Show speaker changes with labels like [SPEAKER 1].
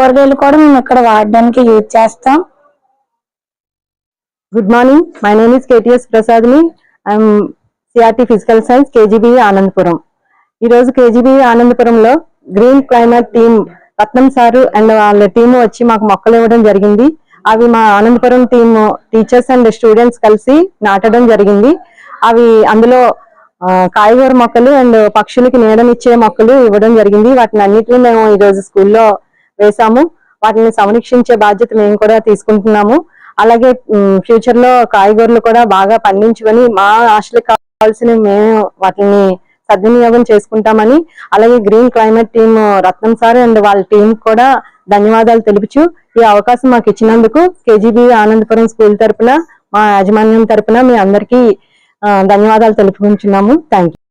[SPEAKER 1] కూరగాయలు కూడా మేము ఇక్కడ వాడడానికి యూజ్ చేస్తాం.
[SPEAKER 2] Good morning, my name is KTS ప్రసాద్ని. I'm CRT physical science KGB Anandapuram. ఈ రోజు కేజీబీ ఆనందపురంలో green climate team Ratnam sir and వాళ్ళ టీమ్ వచ్చి మాకు మొక్కలు ఇవ్వడం జరిగింది. అవి మా Anandapuram team teachers and students కలిసి నాటడం జరిగింది. అవి అందులో కాయగూర మొక్కలు అండ్ పక్షులకి నీడనిచ్చే మొక్కలు ఇవ్వడం జరిగింది. వాటిని అన్నిటిని మేము ఈ రోజు స్కూల్లో వేసాము. వాటిని సంరక్షించే బాధ్యత మేము కూడా తీసుకుంటున్నాము. అలాగే ఫ్యూచర్ లో కాయగూరలు కూడా బాగా పండించుకొని మా ఆశలకు కావాల్సిన మేము వాటిని సద్వినియోగం చేసుకుంటామని, అలాగే green climate team Ratnam sir and వాళ్ళ టీం కూడా ధన్యవాదాలు తెలుపుచు ఈ అవకాశం మాకు ఇచ్చినందుకు కేజీబీ ఆనందపురం స్కూల్ తరపున మా యాజమాన్యం తరపున మీ అందరికీ ధన్యవాదాలు తెలుపుకుంటున్నాము. Thank you.